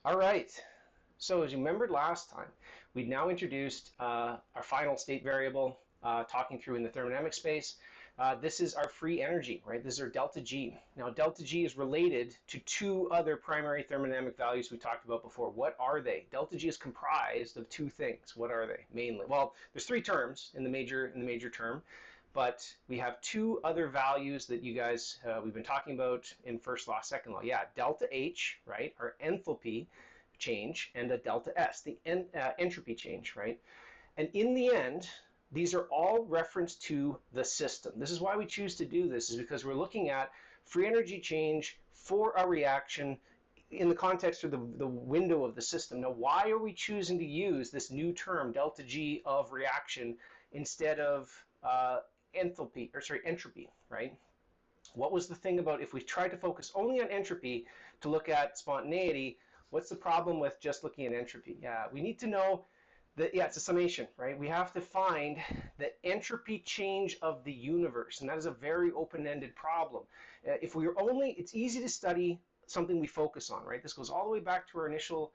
All right. So as you remembered last time, we've now introduced our final state variable, talking through in the thermodynamics space. This is our free energy, right? This is our delta G. Now, delta G is related to two other primary thermodynamic values we talked about before. What are they? Delta G is comprised of two things. What are they mainly? Well, there's three terms in the major term, but we have two other values that you guys we've been talking about in first law, second law. Yeah, delta H, right, our enthalpy change, and a delta S, the entropy change, right? And in the end, these are all reference to the system. This is why we choose to do this, is because we're looking at free energy change for a reaction in the context of the window of the system. Now, why are we choosing to use this new term, delta G of reaction, instead of entropy, right? What was the thing about if we tried to focus only on entropy to look at spontaneity? What's the problem with just looking at entropy? Yeah, we need to know that, yeah, it's a summation, right? We have to find the entropy change of the universe, and that is a very open-ended problem. If we were only, it's easy to study something we focus on, right? This goes all the way back to our initial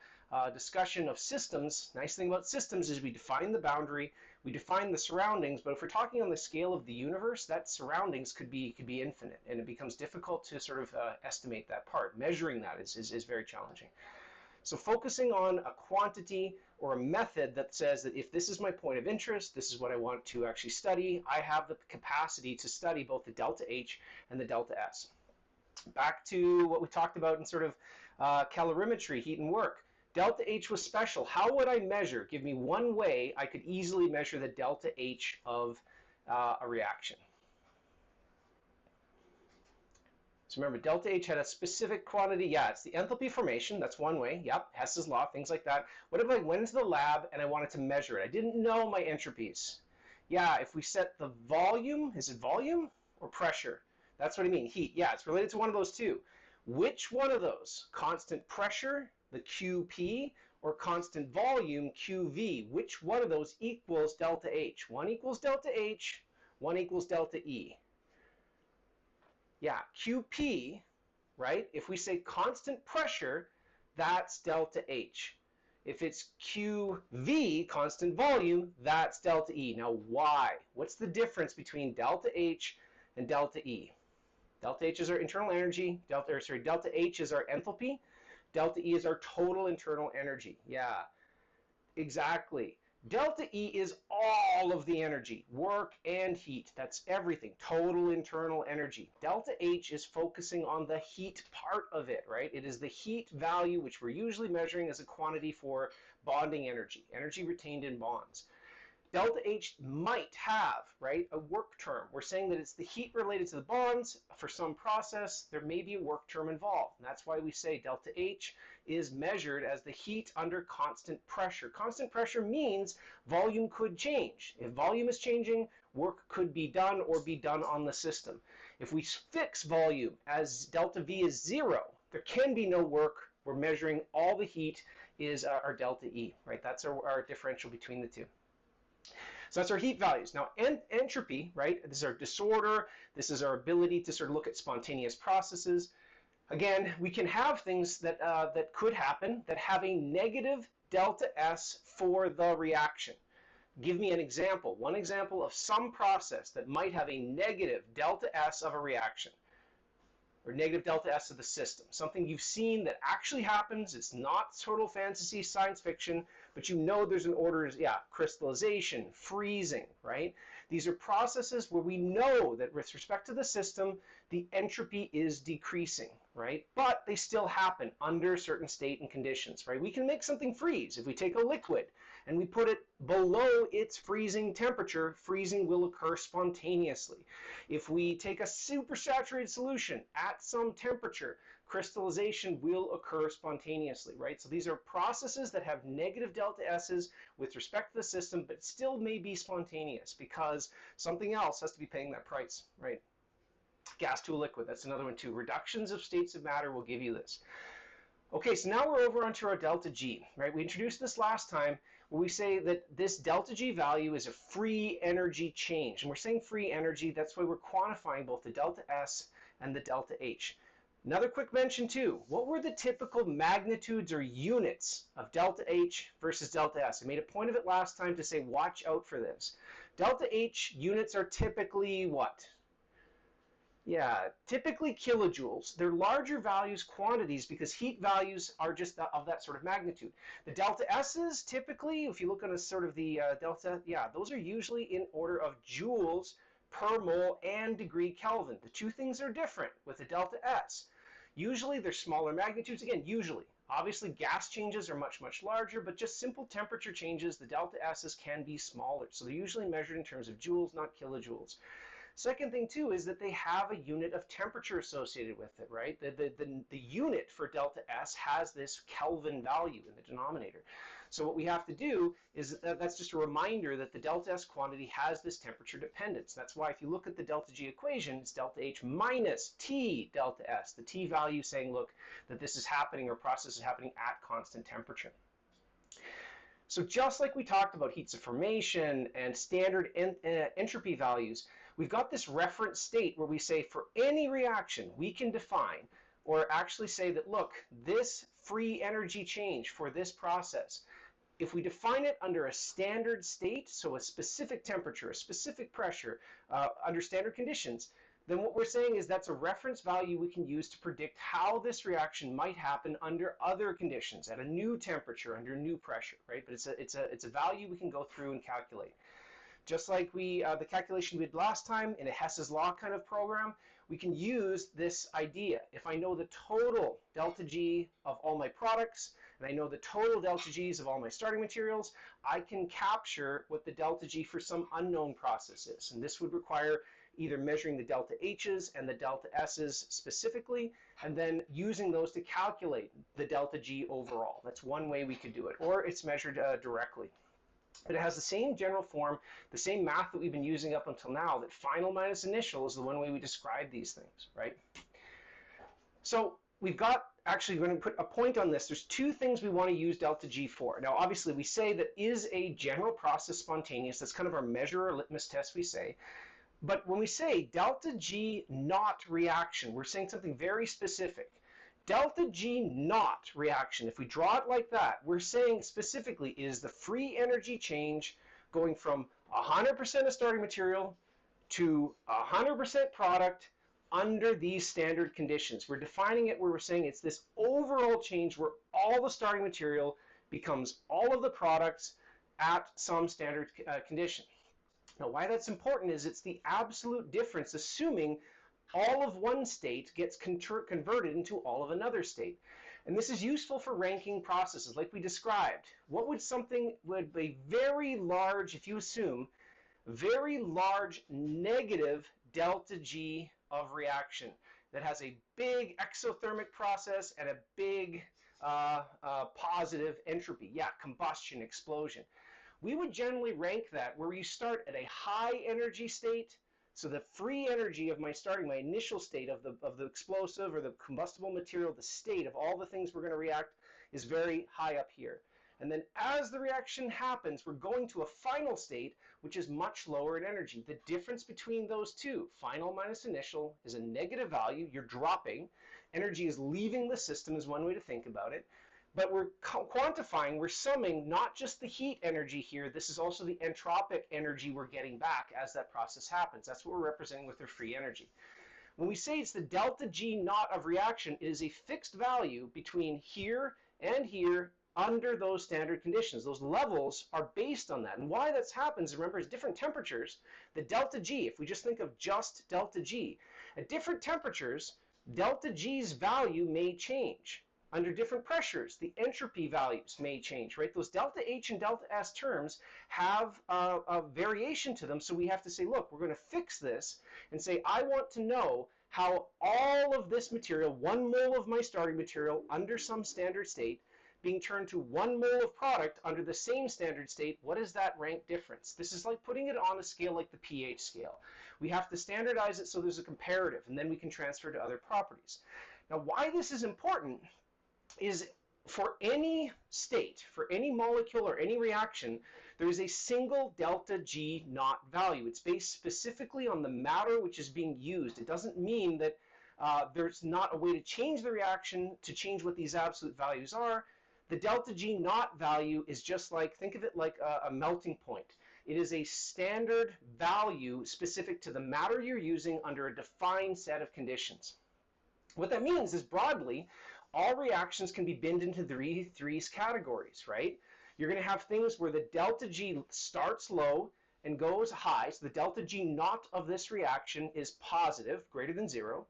discussion of systems. Nice thing about systems is we define the boundary, we define the surroundings, but if we're talking on the scale of the universe, that surroundings could be infinite, and it becomes difficult to sort of estimate that part. Measuring that is very challenging. So focusing on a quantity or a method that says that if this is my point of interest, this is what I want to actually study, I have the capacity to study both the delta H and the delta S. Back to what we talked about in sort of calorimetry, heat and work. Delta H was special. How would I measure? Give me one way I could easily measure the delta H of a reaction. So remember, delta H had a specific quantity. Yeah, it's the enthalpy formation. That's one way. Yep, Hess's law, things like that. What if I went into the lab and I wanted to measure it? I didn't know my entropies. Yeah, if we set the volume, is it volume or pressure? That's what I mean, heat. Yeah, it's related to one of those two. Which one of those? Constant pressure, the QP, or constant volume, QV? Which one of those equals delta H? One equals delta H, one equals delta E. Yeah, QP, right? If we say constant pressure, that's delta H. If it's QV, constant volume, that's delta E. Now, why? What's the difference between delta H and delta E? Delta H is our internal energy. Delta H is our enthalpy. Delta E is our total internal energy. Yeah, exactly. Delta E is all of the energy, work and heat. That's everything, total internal energy. Delta H is focusing on the heat part of it, right? It is the heat value, which we're usually measuring as a quantity for bonding energy, energy retained in bonds. Delta H might have, right, a work term. We're saying that it's the heat related to the bonds. For some process, there may be a work term involved. And that's why we say delta H is measured as the heat under constant pressure. Constant pressure means volume could change. If volume is changing, work could be done or be done on the system. If we fix volume as delta V is 0, there can be no work. We're measuring all the heat is our delta E, right? That's our differential between the two. So that's our heat values. Now, entropy, right? This is our disorder. This is our ability to sort of look at spontaneous processes. Again, we can have things that, that could happen that have a negative delta S for the reaction. Give me an example. One example of some process that might have a negative delta S of a reaction, or negative delta S of the system. Something you've seen that actually happens. It's not total fantasy, science fiction, but you know there's an order, yeah, crystallization, freezing, right? These are processes where we know that with respect to the system, the entropy is decreasing, right? But they still happen under certain state and conditions, right? We can make something freeze. If we take a liquid and we put it below its freezing temperature, freezing will occur spontaneously. If we take a supersaturated solution at some temperature, crystallization will occur spontaneously, right? So these are processes that have negative delta S's with respect to the system, but still may be spontaneous because something else has to be paying that price, right? Gas to a liquid, that's another one too. Reductions of states of matter will give you this. Okay, so now we're over onto our delta G, right? We introduced this last time where we say that this delta G value is a free energy change. And we're saying free energy, that's why we're quantifying both the delta S and the delta H. Another quick mention too, what were the typical magnitudes or units of delta H versus delta S? I made a point of it last time to say watch out for this. Delta H units are typically what? Yeah, typically kilojoules. They're larger values quantities because heat values are just of that sort of magnitude. The delta S's typically, if you look on a sort of the delta, yeah, those are usually in order of joules per mole and degree Kelvin. The two things are different with the delta S. Usually they're smaller magnitudes, again, usually. Obviously gas changes are much, much larger, but just simple temperature changes, the delta S's can be smaller. So they're usually measured in terms of joules, not kilojoules. Second thing too is that they have a unit of temperature associated with it, right? The unit for delta S has this Kelvin value in the denominator. So what we have to do is that's just a reminder that the delta S quantity has this temperature dependence. That's why if you look at the delta G equation, it's delta H minus T delta S. The T value saying, look, that this is happening or process is happening at constant temperature. So just like we talked about heats of formation and standard entropy values, we've got this reference state where we say for any reaction we can define or actually say that, look, this free energy change for this process, if we define it under a standard state, so a specific temperature, a specific pressure, under standard conditions, then what we're saying is that's a reference value we can use to predict how this reaction might happen under other conditions, at a new temperature, under new pressure, right? But it's a value we can go through and calculate. Just like the calculation we did last time in a Hess's law kind of program, we can use this idea. If I know the total delta G of all my products, and I know the total delta G's of all my starting materials, I can capture what the delta G for some unknown process is. And this would require either measuring the delta H's and the delta S's specifically, and then using those to calculate the delta G overall. That's one way we could do it, or it's measured directly. But it has the same general form, the same math that we've been using up until now, that final minus initial is the one way we describe these things, right? So we've got, actually we're going to put a point on this. There's two things we want to use delta G for. Now obviously we say that is a general process spontaneous, that's kind of our measure or litmus test we say. But when we say delta G not reaction, we're saying something very specific. Delta G not reaction, if we draw it like that, we're saying specifically is the free energy change going from 100% of starting material to 100% product under these standard conditions. We're defining it where we're saying it's this overall change where all the starting material becomes all of the products at some standard condition. Now, why that's important is it's the absolute difference, assuming all of one state gets converted into all of another state. And this is useful for ranking processes like we described. What would something would be very large, if you assume, very large negative delta G of reaction that has a big exothermic process and a big positive entropy. Yeah, combustion, explosion. We would generally rank that where you start at a high energy state. So the free energy of my initial state of the explosive or the combustible material, the state of all the things we're going to react is very high up here. And then as the reaction happens, we're going to a final state, which is much lower in energy. The difference between those two, final minus initial, is a negative value. You're dropping. Energy is leaving the system is one way to think about it. But we're quantifying, we're summing not just the heat energy here, this is also the entropic energy we're getting back as that process happens. That's what we're representing with their free energy. When we say it's the delta G naught of reaction, it is a fixed value between here and here under those standard conditions. Those levels are based on that. And why that happens, remember, is different temperatures. The delta G, if we just think of just delta G, at different temperatures, delta G's value may change. Under different pressures, the entropy values may change, right? Those delta H and delta S terms have a variation to them, so we have to say, look, we're going to fix this and say, I want to know how all of this material, 1 mole of my starting material under some standard state, being turned to 1 mole of product under the same standard state, what is that rank difference? This is like putting it on a scale like the pH scale. We have to standardize it so there's a comparative, and then we can transfer to other properties. Now, why this is important is for any state, for any molecule or any reaction, there is a single delta G naught value. It's based specifically on the matter which is being used. It doesn't mean that There's not a way to change the reaction to change what these absolute values are. The delta G naught value is just like, think of it like a melting point. It is a standard value specific to the matter you're using under a defined set of conditions. What that means is, broadly, all reactions can be binned into threes categories, right? You're going to have things where the delta G starts low and goes high. So the delta G naught of this reaction is positive, greater than 0.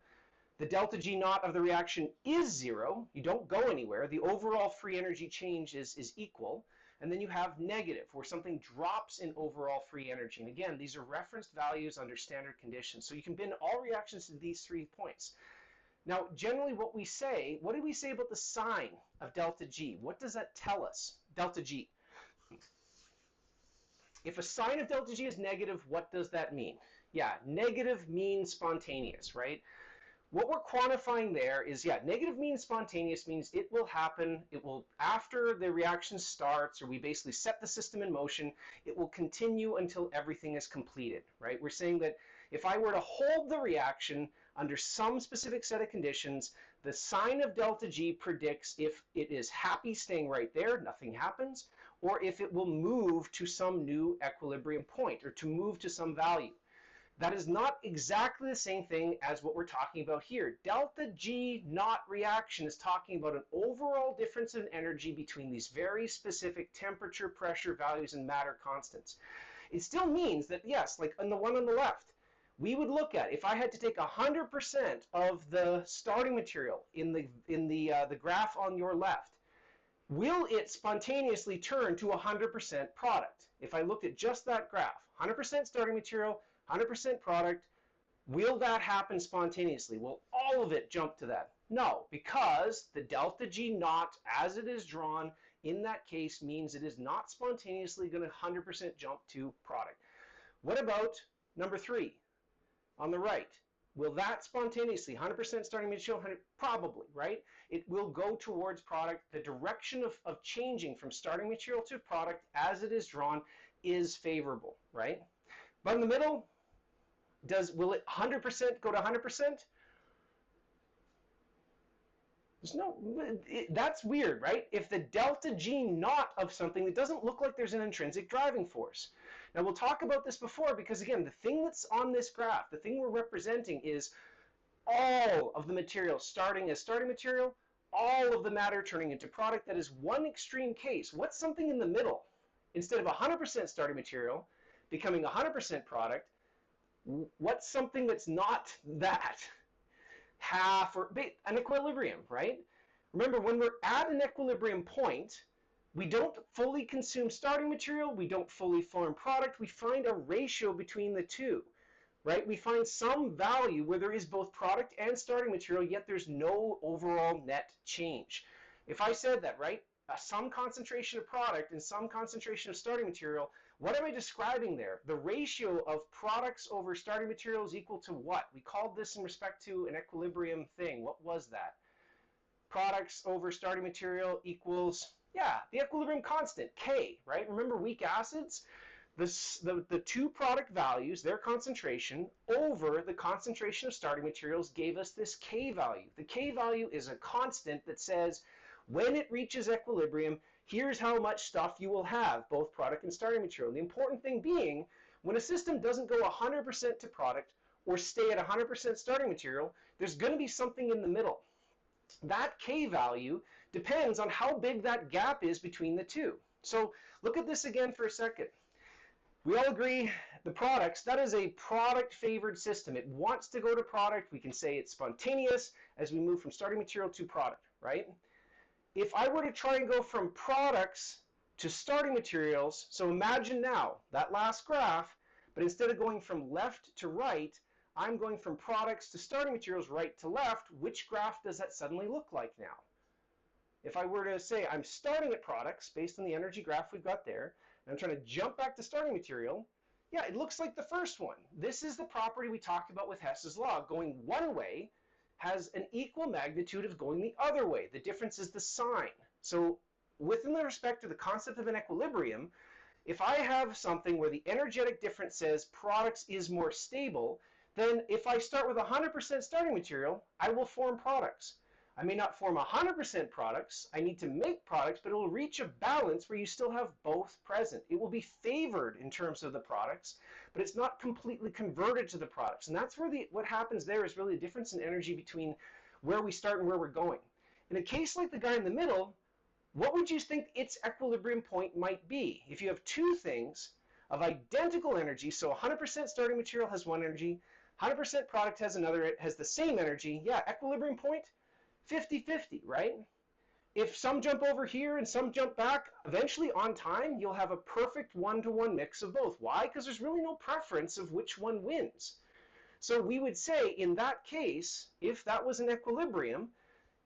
The delta G naught of the reaction is 0. You don't go anywhere. The overall free energy change is equal. And then you have negative, where something drops in overall free energy. And again, these are referenced values under standard conditions. So you can bin all reactions to these 3 points. Now, generally what do we say about the sign of delta G? What does that tell us? Delta G. If a sign of delta G is negative, what does that mean? Yeah, negative means spontaneous, right? What we're quantifying there is, yeah, negative means spontaneous means it will happen, after the reaction starts, or we basically set the system in motion, it will continue until everything is completed, right? We're saying that if I were to hold the reaction under some specific set of conditions, the sign of delta G predicts if it is happy staying right there, nothing happens, or if it will move to some new equilibrium point, or to move to some value. That is not exactly the same thing as what we're talking about here. Delta G naught reaction is talking about an overall difference in energy between these very specific temperature, pressure values, and matter constants. It still means that, yes, like on the one on the left, we would look at, if I had to take 100% of the starting material in the graph on your left, will it spontaneously turn to 100% product? If I looked at just that graph, 100% starting material, 100% product, will that happen spontaneously? Will all of it jump to that? No, because the delta G naught, as it is drawn in that case, means it is not spontaneously going to 100% jump to product. What about number 3 on the right? Will that spontaneously, 100% starting material, probably, right? It will go towards product. The direction of changing from starting material to product as it is drawn is favorable, right? But in the middle, will it 100% go to 100%? That's weird, right? If the delta G naught of something, it doesn't look like there's an intrinsic driving force. Now we'll talk about this before, because again, the thing that's on this graph, the thing we're representing is all of the material starting as starting material, all of the matter turning into product. That is one extreme case. What's something in the middle? Instead of 100% starting material becoming 100% product, what's something that's not that? Half, or an equilibrium, right? Remember, when we're at an equilibrium point, we don't fully consume starting material, we don't fully form product, we find a ratio between the two, right? We find some value where there is both product and starting material, yet there's no overall net change. If I said that, right, some concentration of product and some concentration of starting material, what am I describing there? The ratio of products over starting material is equal to what? We called this in respect to an equilibrium thing. What was that? Products over starting material equals, yeah, the equilibrium constant, K, right? Remember weak acids? The two product values, their concentration, over the concentration of starting materials gave us this K value. The K value is a constant that says when it reaches equilibrium, here's how much stuff you will have, both product and starting material. The important thing being, when a system doesn't go 100% to product or stay at 100% starting material, there's going to be something in the middle. That K value depends on how big that gap is between the two. So look at this again for a second. We all agree the products, that is a product-favored system. It wants to go to product. We can say it's spontaneous as we move from starting material to product, right? If I were to try and go from products to starting materials, so imagine now that last graph, but instead of going from left to right, I'm going from products to starting materials right to left. Which graph does that suddenly look like now? If I were to say I'm starting at products based on the energy graph we've got there, and I'm trying to jump back to starting material, yeah, it looks like the first one. This is the property we talked about with Hess's law. Going one way has an equal magnitude of going the other way. The difference is the sign. So within the respect to the concept of an equilibrium, if I have something where the energetic difference says products is more stable, then if I start with 100% starting material, I will form products. I may not form 100% products. I need to make products, but it will reach a balance where you still have both present. It will be favored in terms of the products, but it's not completely converted to the products. And that's where what happens there is really a difference in energy between where we start and where we're going. In a case like the guy in the middle, what would you think its equilibrium point might be? If you have two things of identical energy, so 100% starting material has one energy, 100% product has another, it has the same energy, yeah, equilibrium point, 50-50, right? If some jump over here and some jump back, eventually on time, you'll have a perfect one-to-one mix of both. Why? Because there's really no preference of which one wins. So we would say in that case, if that was an equilibrium,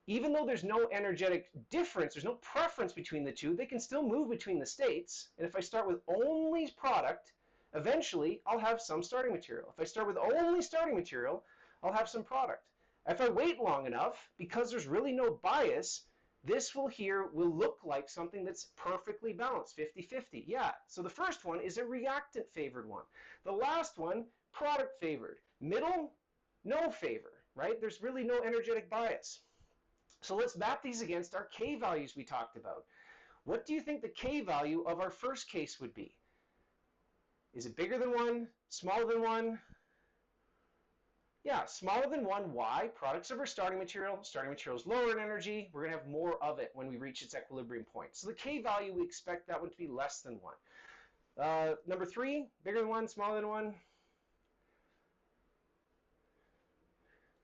even though there's no energetic difference, there's no preference between the two, they can still move between the states. And if I start with only product, eventually I'll have some starting material. If I start with only starting material, I'll have some product. If I wait long enough, because there's really no bias, this will look like something that's perfectly balanced, 50-50. Yeah, so the first one is a reactant favored one. The last one, product favored. Middle, no favor, right? There's really no energetic bias. So let's map these against our K values we talked about. What do you think the K value of our first case would be? Is it bigger than 1? Smaller than 1? Yeah, smaller than 1. Why? Products over starting material. Starting material is lower in energy. We're going to have more of it when we reach its equilibrium point. So the K value, we expect that one to be less than 1. Number 3, bigger than 1, smaller than 1?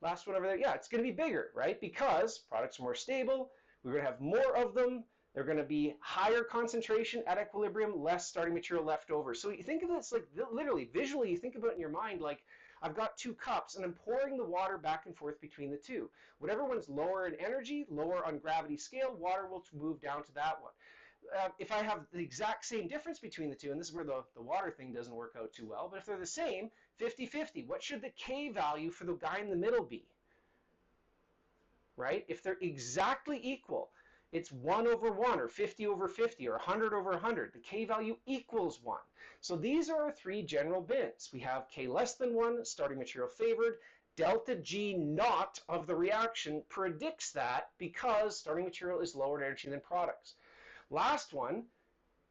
Last one over there, yeah, it's going to be bigger, right? Because products are more stable, we're going to have more of them, they're going to be higher concentration at equilibrium, less starting material left over. So you think of this like literally, visually, you think about it in your mind like I've got 2 cups and I'm pouring the water back and forth between the two. Whatever one's lower in energy, lower on gravity scale, water will move down to that one. If I have the exact same difference between the two, and this is where the water thing doesn't work out too well, but if they're the same, 50-50, what should the K value for the guy in the middle be? Right? If they're exactly equal, it's 1 over 1, or 50 over 50, or 100 over 100. The K value equals 1. So these are our 3 general bins. We have K less than 1, starting material favored. Delta G naught of the reaction predicts that because starting material is lower in energy than products. Last one,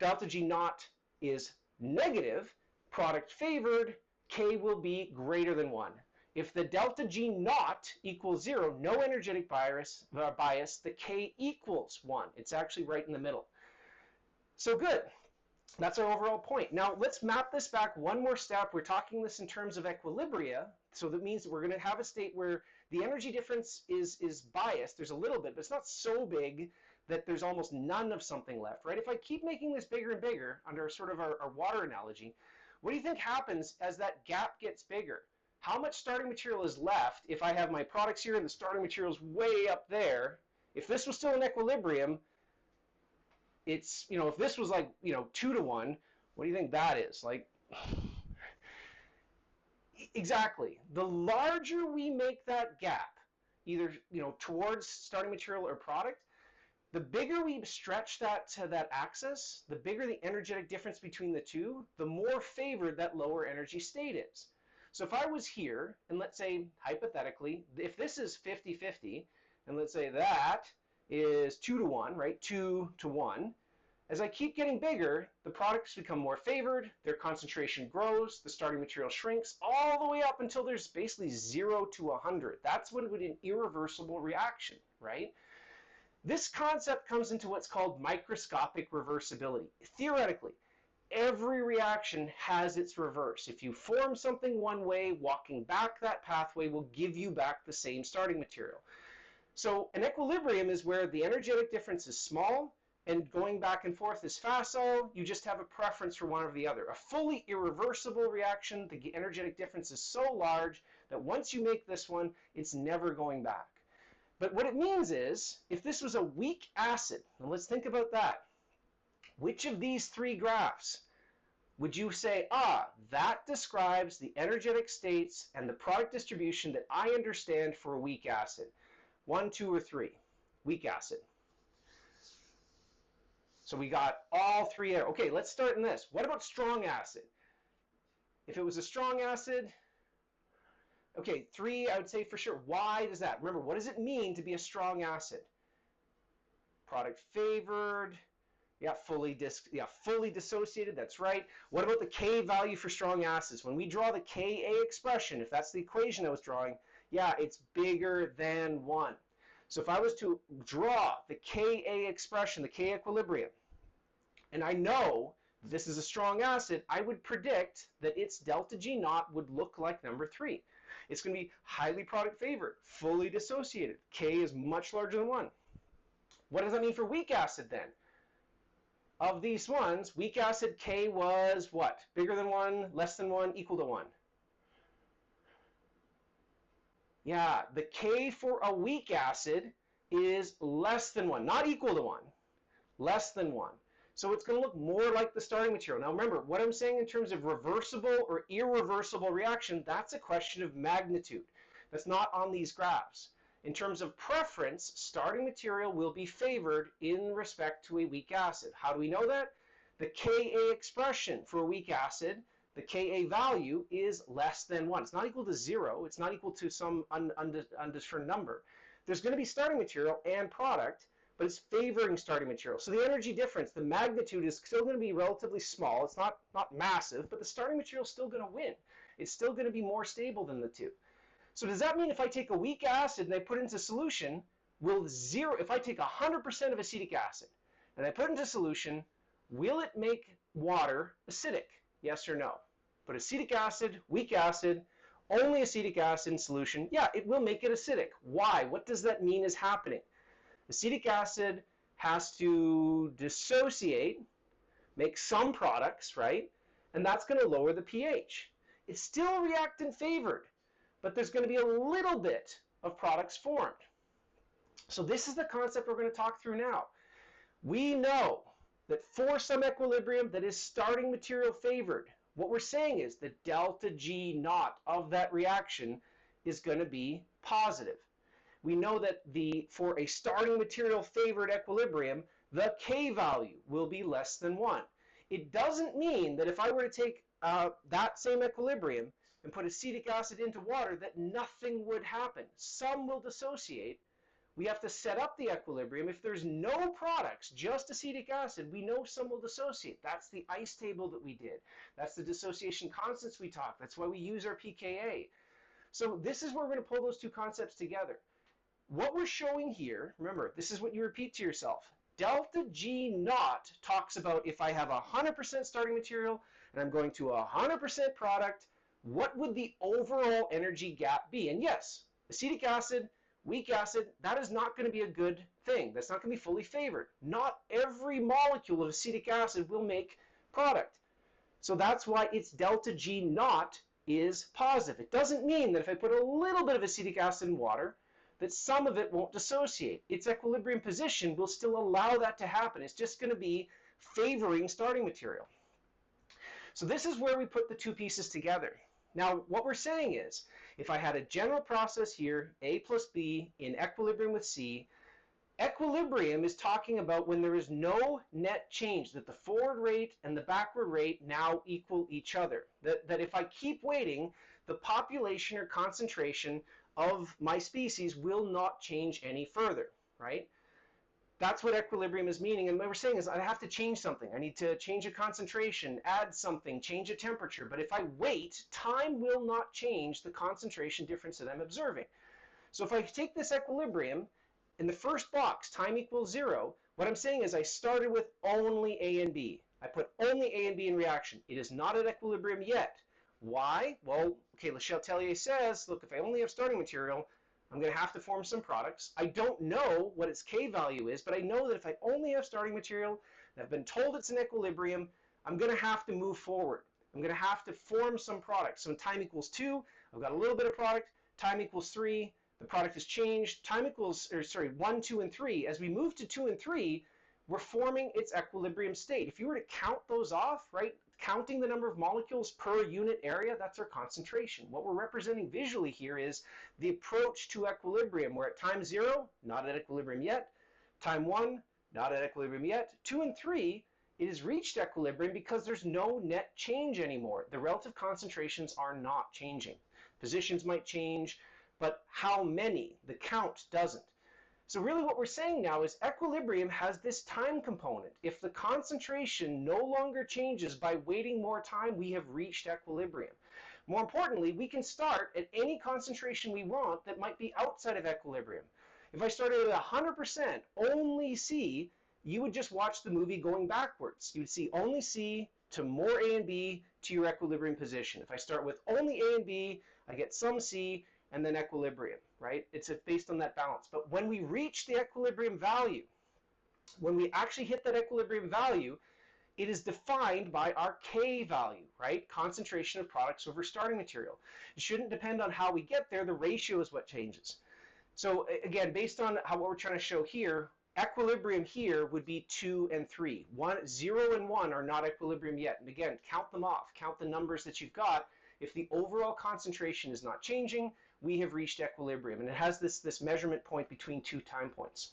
delta G naught is negative, product favored, K will be greater than 1. If the delta G naught equals 0, no energetic bias, the K equals 1. It's actually right in the middle. So good. That's our overall point. Now let's map this back one more step. We're talking this in terms of equilibria. So that means that we're going to have a state where the energy difference is biased. There's a little bit, but it's not so big that there's almost none of something left, right? If I keep making this bigger and bigger under sort of our water analogy, what do you think happens as that gap gets bigger? How much starting material is left if I have my products here and the starting material is way up there? If this was still in equilibrium, it's, if this was like, 2 to 1, what do you think that is? Like, exactly. The larger we make that gap, either, towards starting material or product, the bigger we stretch that to that axis, the bigger the energetic difference between the two, the more favored that lower energy state is. So if I was here, and let's say, hypothetically, if this is 50-50, and let's say that is 2 to 1, right? 2 to 1. As I keep getting bigger, the products become more favored, their concentration grows, the starting material shrinks, all the way up until there's basically 0 to 100. That's when it would be an irreversible reaction, right? This concept comes into what's called microscopic reversibility. Theoretically, every reaction has its reverse. If you form something one way, walking back that pathway will give you back the same starting material. So an equilibrium is where the energetic difference is small and going back and forth is facile. You just have a preference for one or the other. A fully irreversible reaction, the energetic difference is so large that once you make this one, it's never going back. But what it means is, if this was a weak acid, and let's think about that, which of these 3 graphs would you say, that describes the energetic states and the product distribution that I understand for a weak acid? 1, 2, or 3? Weak acid. So we got all 3 there. Okay, let's start in this. What about strong acid? If it was a strong acid, Okay, 3, I would say for sure. Why does that? Remember, what does it mean to be a strong acid? Product favored. Yeah, fully dissociated. That's right. What about the K value for strong acids? When we draw the Ka expression, if that's the equation I was drawing, yeah, it's bigger than 1. So if I was to draw the Ka expression, the K equilibrium, and I know this is a strong acid, I would predict that its delta G naught would look like number 3. It's going to be highly product favored, fully dissociated. K is much larger than 1. What does that mean for weak acid then? Of these ones, weak acid K was what? Bigger than 1, less than 1, equal to 1? Yeah, the K for a weak acid is less than 1, not equal to 1, less than 1. So it's going to look more like the starting material. Now remember, what I'm saying in terms of reversible or irreversible reaction, that's a question of magnitude. That's not on these graphs. In terms of preference, starting material will be favored in respect to a weak acid. How do we know that? The Ka expression for a weak acid, the Ka value is less than 1. It's not equal to 0. It's not equal to some undetermined number. There's going to be starting material and product, but it's favoring starting material. So the energy difference, the magnitude is still going to be relatively small. It's not massive, but the starting material is still going to win. It's still going to be more stable than the two. So does that mean if I take a weak acid and I put it into solution, if I take 100% of acetic acid and I put it into solution, will it make water acidic? Yes or no? But acetic acid, weak acid, only acetic acid in solution, yeah, it will make it acidic. Why? What does that mean is happening? Acetic acid has to dissociate, make some products, right? And that's going to lower the pH. It's still reactant favored, but there's going to be a little bit of products formed. So this is the concept we're going to talk through now. We know that for some equilibrium that is starting material favored, what we're saying is the delta G naught of that reaction is going to be positive. We know that for a starting material favored equilibrium, the K value will be less than 1. It doesn't mean that if I were to take that same equilibrium and put acetic acid into water that nothing would happen. Some will dissociate. We have to set up the equilibrium. If there's no products, just acetic acid, we know some will dissociate. That's the ice table that we did. That's the dissociation constants we talked. That's why we use our pKa. So this is where we're going to pull those two concepts together. What we're showing here, remember, this is what you repeat to yourself. Delta G naught talks about if I have 100% starting material and I'm going to 100% product, what would the overall energy gap be? And yes, acetic acid, weak acid, that is not going to be a good thing. That's not going to be fully favored. Not every molecule of acetic acid will make product. So that's why its delta G naught is positive. It doesn't mean that if I put a little bit of acetic acid in water, that some of it won't dissociate. Its equilibrium position will still allow that to happen. It's just going to be favoring starting material. So this is where we put the two pieces together. Now, what we're saying is, if I had a general process here, A plus B, in equilibrium with C, equilibrium is talking about when there is no net change, that the forward rate and the backward rate now equal each other. That if I keep waiting, the population or concentration of my species will not change any further, right? That's what equilibrium is meaning. And what we're saying is I have to change something. I need to change a concentration, add something, change a temperature. But if I wait, time will not change the concentration difference that I'm observing. So if I take this equilibrium, in the first box, time equals 0, what I'm saying is I started with only A and B. I put only A and B in reaction. It is not at equilibrium yet. Why? Well, okay, Le Chatelier says, look, if I only have starting material, I'm going to have to form some products. I don't know what its K value is, but I know that if I only have starting material and I've been told it's in equilibrium, I'm going to have to move forward. I'm going to have to form some products. So when time equals 2, I've got a little bit of product. Time equals 3, the product has changed. Time equals, 1, 2, and 3. As we move to 2 and 3, we're forming its equilibrium state. If you were to count those off, right, counting the number of molecules per unit area, that's our concentration. What we're representing visually here is the approach to equilibrium. We're at time 0, not at equilibrium yet. Time 1, not at equilibrium yet. 2 and 3, it has reached equilibrium because there's no net change anymore. The relative concentrations are not changing. Positions might change, but how many? The count doesn't. So really what we're saying now is equilibrium has this time component. If the concentration no longer changes by waiting more time, we have reached equilibrium. More importantly, we can start at any concentration we want that might be outside of equilibrium. If I started at 100% only C, you would just watch the movie going backwards. You would see only C to more A and B to your equilibrium position. If I start with only A and B, I get some C and then equilibrium, right? It's based on that balance. But when we reach the equilibrium value, when we actually hit that equilibrium value, it is defined by our K value, right? Concentration of products over starting material. It shouldn't depend on how we get there. The ratio is what changes. So again, based on what we're trying to show here, equilibrium here would be 2 and 3. 0 and 1 are not equilibrium yet. And again, count them off. Count the numbers that you've got. If the overall concentration is not changing, we have reached equilibrium. And it has this measurement point between 2 time points.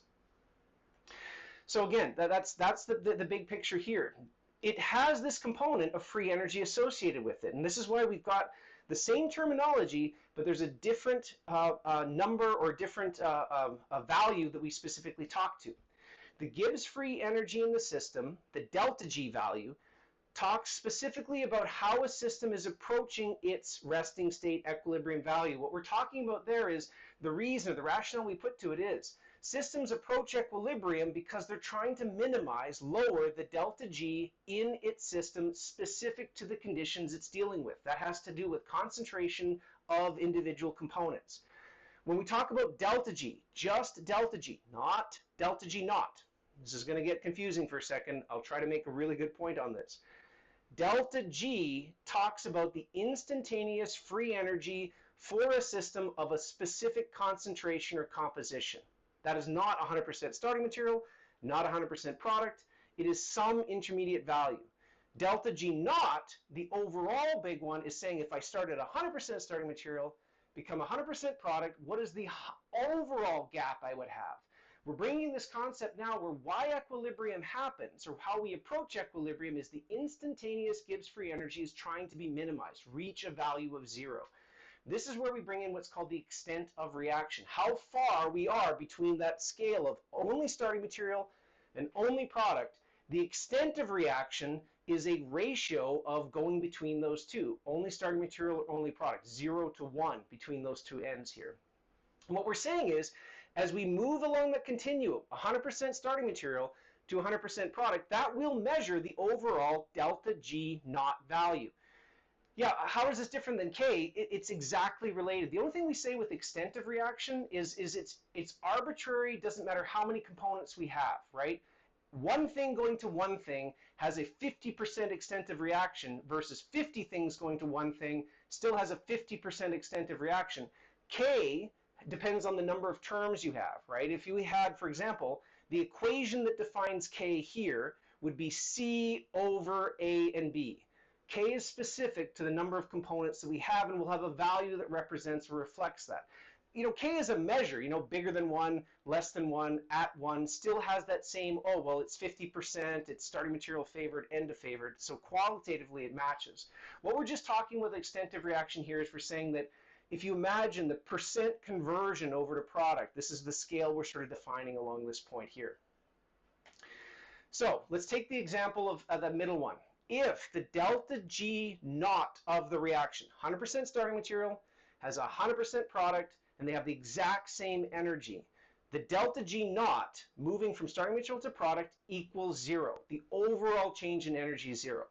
So again, that's the big picture here. It has this component of free energy associated with it. And this is why we've got the same terminology, but there's a different number or different value that we specifically talk to. The Gibbs free energy in the system, the delta G value, talks specifically about how a system is approaching its resting state equilibrium value. What we're talking about there is the reason or the rationale we put to it is systems approach equilibrium because they're trying to minimize, lower the delta G in its system specific to the conditions it's dealing with. That has to do with concentration of individual components. When we talk about delta G, just delta G, not delta G naught. This is going to get confusing for a second. I'll try to make a really good point on this. Delta G talks about the instantaneous free energy for a system of a specific concentration or composition. That is not 100% starting material, not 100% product. It is some intermediate value. Delta G naught, the overall big one, is saying if I start at 100% starting material, become 100% product, what is the overall gap I would have? We're bringing this concept now where why equilibrium happens, or how we approach equilibrium, is the instantaneous Gibbs free energy is trying to be minimized, reach a value of 0. This is where we bring in what's called the extent of reaction, how far we are between that scale of only starting material and only product. The extent of reaction is a ratio of going between those two, only starting material or only product, 0 to 1 between those two ends here. And what we're saying is, as we move along the continuum, 100% starting material to 100% product, that will measure the overall delta G naught value. Yeah, how is this different than K? It's exactly related. The only thing we say with extent of reaction is it's arbitrary, doesn't matter how many components we have, right? One thing going to one thing has a 50% extent of reaction versus 50 things going to one thing still has a 50% extent of reaction. K depends on the number of terms you have, right? If you had, for example, the equation that defines K here would be C over A and B. K is specific to the number of components that we have, and we'll have a value that represents or reflects that. You know, K is a measure, you know, bigger than 1, less than 1, at 1, still has that same, oh, well, it's 50%, it's starting material favored, end of favored, so qualitatively it matches. What we're just talking with extent of reaction here is we're saying that if you imagine the percent conversion over to product, this is the scale we're sort of defining along this point here. So let's take the example of the middle one. If the delta G naught of the reaction, 100% starting material, has 100% product, and they have the exact same energy, the delta G naught moving from starting material to product equals 0. The overall change in energy is 0.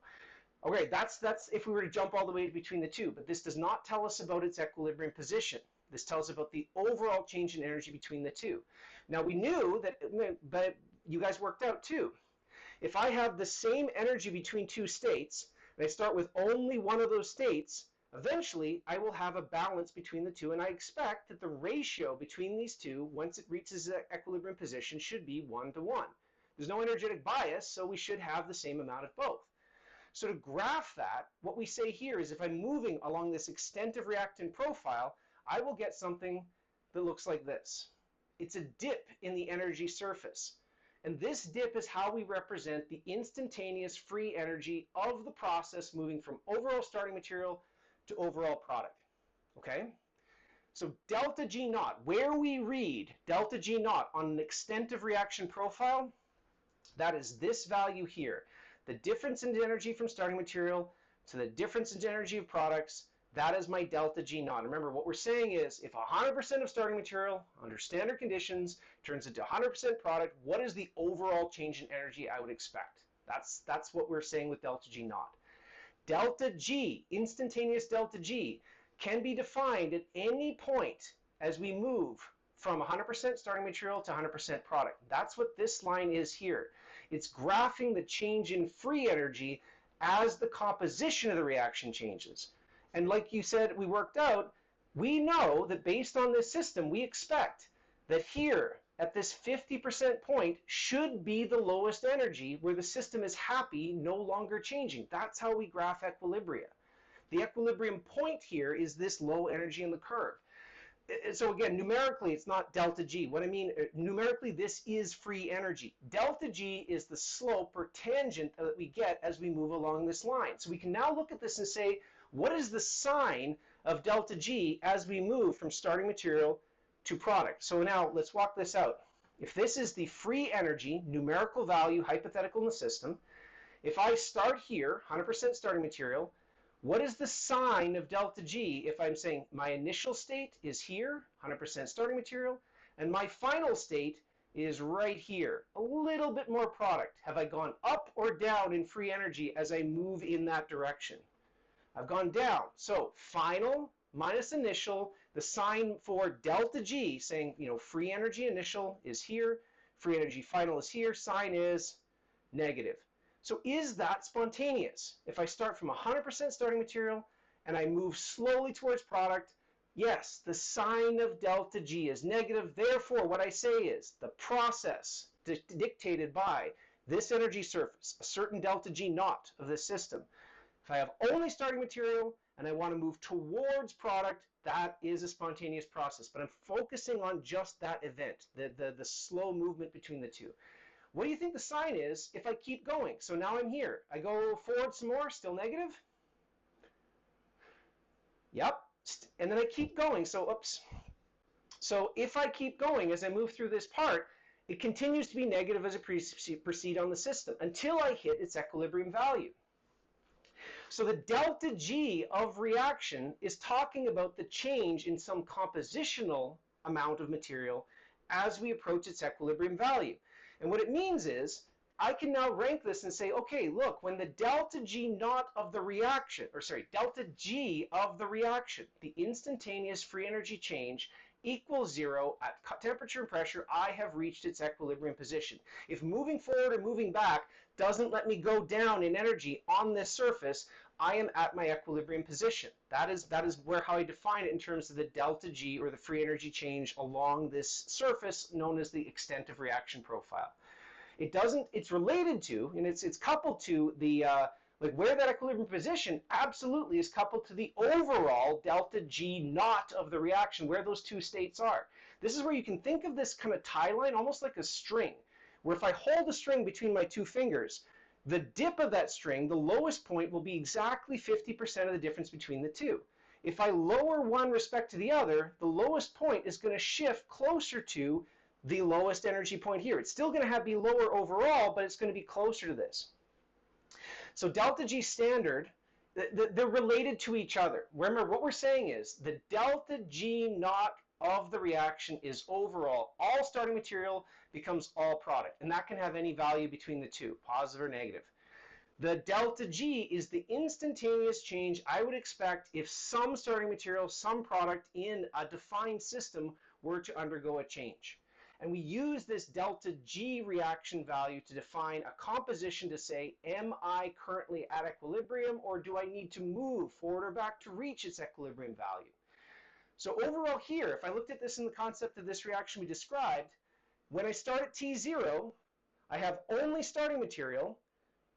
Okay, that's if we were to jump all the way between the two, but this does not tell us about its equilibrium position. This tells us about the overall change in energy between the two. Now we knew that, but you guys worked out too. If I have the same energy between two states, and I start with only one of those states, eventually I will have a balance between the two, and I expect that the ratio between these two, once it reaches the equilibrium position, should be 1 to 1. There's no energetic bias, so we should have the same amount of both. So to graph that, what we say here is if I'm moving along this extent of reactant profile, I will get something that looks like this. It's a dip in the energy surface. And this dip is how we represent the instantaneous free energy of the process moving from overall starting material to overall product. okay? So delta G naught, where we read delta G naught on an extent of reaction profile, that is this value here. The difference in energy from starting material to the difference in energy of products, that is my delta G naught. Remember, what we're saying is if 100% of starting material under standard conditions turns into 100% product, what is the overall change in energy I would expect? That's what we're saying with delta G naught. Delta G, instantaneous delta G, can be defined at any point as we move from 100% starting material to 100% product. That's what this line is here. It's graphing the change in free energy as the composition of the reaction changes. And like you said, we worked out, we know that based on this system, we expect that here at this 50% point should be the lowest energy where the system is happy, no longer changing. That's how we graph equilibria. The equilibrium point here is this low energy in the curve. So again, numerically, it's not delta G. What I mean, numerically, this is free energy. Delta G is the slope or tangent that we get as we move along this line. So we can now look at this and say, what is the sign of delta G as we move from starting material to product? So now let's walk this out. If this is the free energy, numerical value, hypothetical in the system, if I start here, 100% starting material, what is the sign of delta G if I'm saying my initial state is here, 100% starting material, and my final state is right here, a little bit more product? Have I gone up or down in free energy as I move in that direction? I've gone down. So final minus initial, the sign for delta G saying, free energy initial is here, free energy final is here, sign is negative. So is that spontaneous? If I start from 100% starting material and I move slowly towards product, yes, the sign of delta G is negative. Therefore, what I say is the process dictated by this energy surface, a certain delta G naught of this system. If I have only starting material and I want to move towards product, that is a spontaneous process. But I'm focusing on just that event, the slow movement between the two. What do you think the sign is if I keep going? So now I'm here. I go forward some more, still negative. Yep. And then I keep going. So, oops. So if I keep going as I move through this part, it continues to be negative as I proceed on the system until I hit its equilibrium value. So the delta G of reaction is talking about the change in some compositional amount of material as we approach its equilibrium value. And what it means is I can now rank this and say, okay, look, when the delta G naught of the reaction, delta G of the reaction, the instantaneous free energy change equals 0 at temperature and pressure, I have reached its equilibrium position. If moving forward or moving back doesn't let me go down in energy on this surface, I am at my equilibrium position. That is how I define it in terms of the delta G, or the free energy change along this surface known as the extent of reaction profile. It's related to, and it's coupled to the, where that equilibrium position absolutely is coupled to the overall delta G naught of the reaction, where those two states are. This is where you can think of this kind of tie line almost like a string, where if I hold the string between my two fingers, the dip of that string, the lowest point, will be exactly 50% of the difference between the two. If I lower one respect to the other, the lowest point is going to shift closer to the lowest energy point here. It's still going to be lower overall, but it's going to be closer to this. So delta G standard, they're related to each other. Remember, what we're saying is the delta G naught of the reaction is overall. All starting material becomes all product, and that can have any value between the two, positive or negative. The delta G is the instantaneous change I would expect if some starting material, some product in a defined system were to undergo a change. And we use this delta G reaction value to define a composition to say, am I currently at equilibrium, or do I need to move forward or back to reach its equilibrium value? So overall here, if I looked at this in the concept of this reaction we described, when I start at T0, I have only starting material.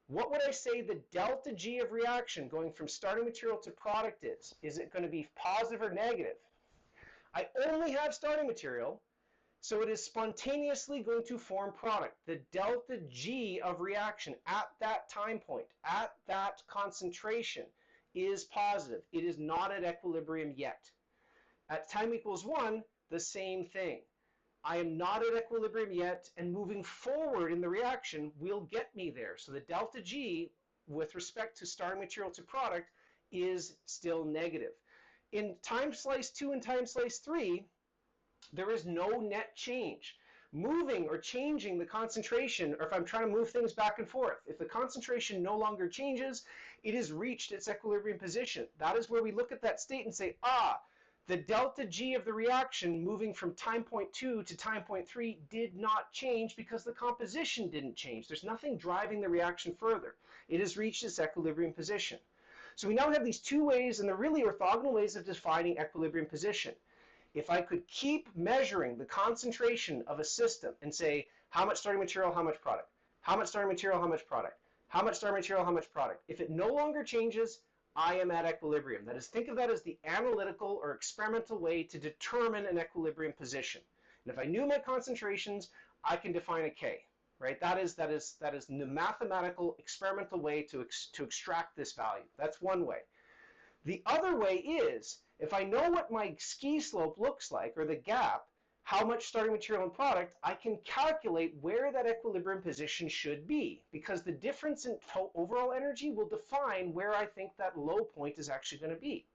What would I say the delta G of reaction going from starting material to product is? Is it going to be positive or negative? I only have starting material, so it is spontaneously going to form product. The delta G of reaction at that time point, at that concentration, is positive. It is not at equilibrium yet. At time equals 1, the same thing. I am not at equilibrium yet, and moving forward in the reaction will get me there. So the delta G with respect to starting material to product is still negative. In time slice 2 and time slice 3, there is no net change. Moving or changing the concentration, or if I'm trying to move things back and forth, if the concentration no longer changes, it has reached its equilibrium position. That is where we look at that state and say, the delta G of the reaction moving from time point 2 to time point 3 did not change because the composition didn't change. There's nothing driving the reaction further. It has reached its equilibrium position. So we now have these two ways, and they're really orthogonal ways of defining equilibrium position. If I could keep measuring the concentration of a system and say, how much starting material, how much product, how much starting material, how much product, how much starting material, how much product, if it no longer changes, I am at equilibrium. That is, think of that as the analytical or experimental way to determine an equilibrium position. And if I knew my concentrations, I can define a K, right? That is the mathematical experimental way to extract this value. That's one way. The other way is, if I know what my ski slope looks like, or the gap, how much starting material and product, I can calculate where that equilibrium position should be, because the difference in overall energy will define where I think that low point is actually going to be,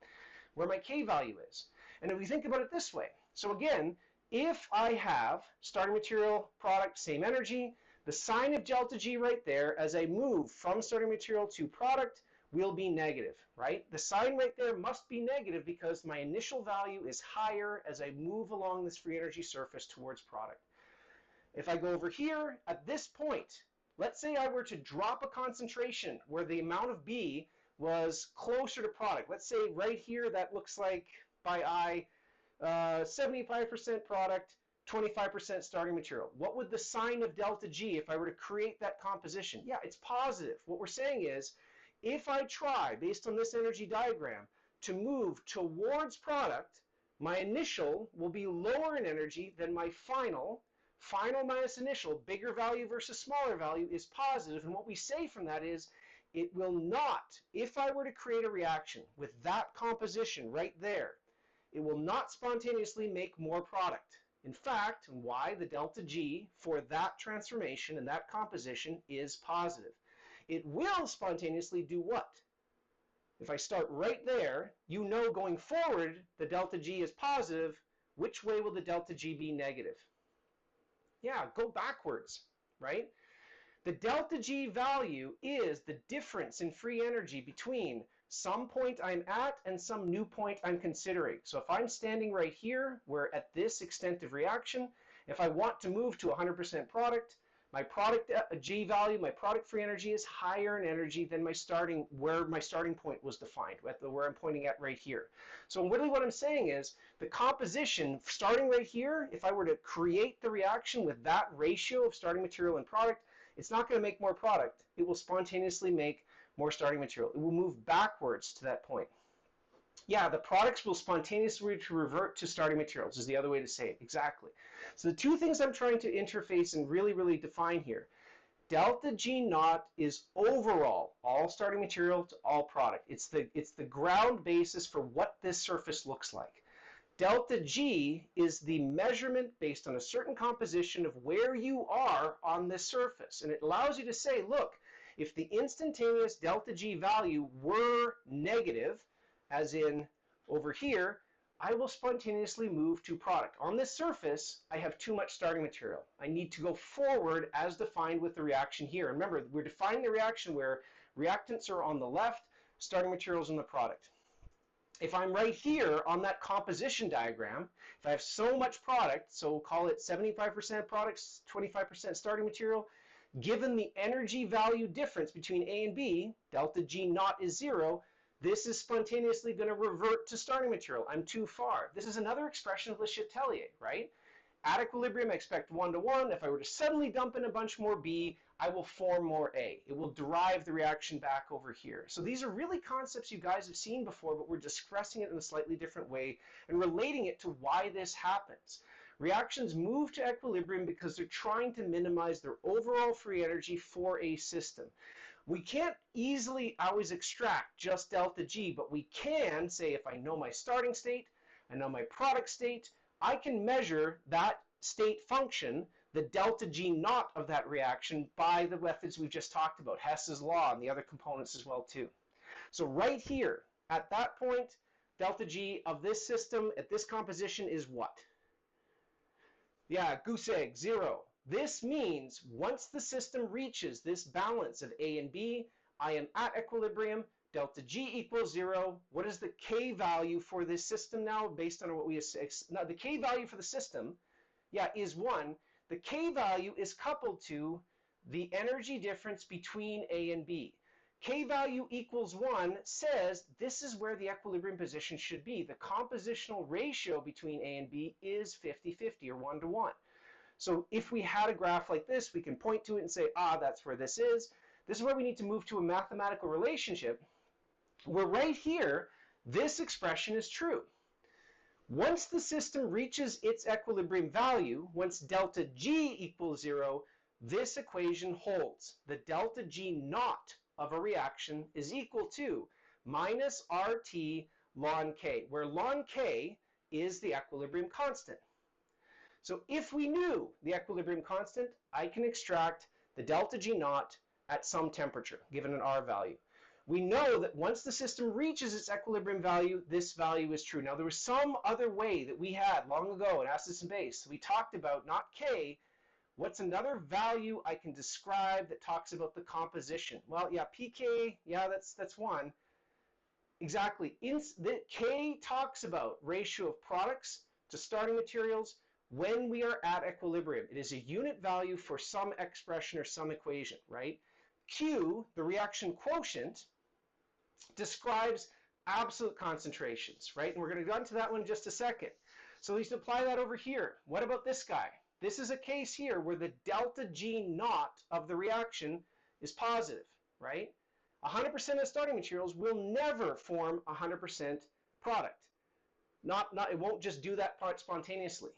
where my K value is. And if we think about it this way, so again, if I have starting material, product, same energy, the sign of delta G right there as I move from starting material to product will be negative, right? The sign right there must be negative because my initial value is higher as I move along this free energy surface towards product. If I go over here, at this point, let's say I were to drop a concentration where the amount of B was closer to product. Let's say right here, that looks like by eye, 75% product, 25% starting material. What would the sign of delta G if I were to create that composition? Yeah, it's positive. What we're saying is, if I try, based on this energy diagram, to move towards product, my initial will be lower in energy than my final. Final minus initial, bigger value versus smaller value, is positive. And what we say from that is, it will not, if I were to create a reaction with that composition right there, it will not spontaneously make more product. In fact, why the delta G for that transformation and that composition is positive. It will spontaneously do what? If I start right there, you know going forward the delta G is positive. Which way will the delta G be negative? Yeah, go backwards, right? The delta G value is the difference in free energy between some point I'm at and some new point I'm considering. So if I'm standing right here, we're at this extent of reaction. If I want to move to 100% product, my product G value, my product free energy is higher in energy than where my starting point was defined, where I'm pointing at right here. So really what I'm saying is the composition starting right here, if I were to create the reaction with that ratio of starting material and product, it's not going to make more product. It will spontaneously make more starting material. It will move backwards to that point. Yeah, the products will spontaneously revert to starting materials is the other way to say it. Exactly. So the two things I'm trying to interface and really define here. Delta G naught is overall all starting material to all product. It's the ground basis for what this surface looks like. Delta G is the measurement based on a certain composition of where you are on this surface. And it allows you to say, look, if the instantaneous delta G value were negative, as in over here, I will spontaneously move to product. On this surface, I have too much starting material. I need to go forward as defined with the reaction here. Remember, we're defining the reaction where reactants are on the left, starting materials in the product. If I'm right here on that composition diagram, if I have so much product, so we'll call it 75% products, 25% starting material, given the energy value difference between A and B, delta G naught is 0, this is spontaneously going to revert to starting material. I'm too far. This is another expression of Le Chatelier, right? At equilibrium, I expect 1 to 1. If I were to suddenly dump in a bunch more B, I will form more A. It will drive the reaction back over here. So these are really concepts you guys have seen before, but we're discussing it in a slightly different way and relating it to why this happens. Reactions move to equilibrium because they're trying to minimize their overall free energy for a system. We can't easily always extract just delta G, but we can say if I know my starting state, And now my product state, I can measure that state function, the delta G naught of that reaction, by the methods we've just talked about, Hess's law and the other components as well too. So right here, at that point, delta G of this system at this composition is what? Yeah, goose egg, 0. This means once the system reaches this balance of A and B, I am at equilibrium, delta G equals 0. What is the K value for this system now based on what we now the K value for the system, yeah, is 1. The K value is coupled to the energy difference between A and B. K value equals 1 says this is where the equilibrium position should be. The compositional ratio between A and B is 50-50 or 1 to 1. So if we had a graph like this, we can point to it and say, ah, that's where this is. This is where we need to move to a mathematical relationship where right here, this expression is true. Once the system reaches its equilibrium value, once delta G equals 0, this equation holds. The delta G naught of a reaction is equal to minus RT ln K, where ln K is the equilibrium constant. So if we knew the equilibrium constant, I can extract the delta G naught at some temperature, given an R value. We know that once the system reaches its equilibrium value, this value is true. Now, there was some other way that we had long ago in acids and base. We talked about, not K, what's another value I can describe that talks about the composition? Well, yeah, pK, yeah, that's one. Exactly. K talks about ratio of products to starting materials when we are at equilibrium. It is a unit value for some expression or some equation, right? Q, the reaction quotient, describes absolute concentrations, right? And we're going to go into that one in just a second. So let's apply that over here. What about this guy? This is a case here where the delta G naught of the reaction is positive, right? 100% of starting materials will never form 100% product. It won't just do that part spontaneously.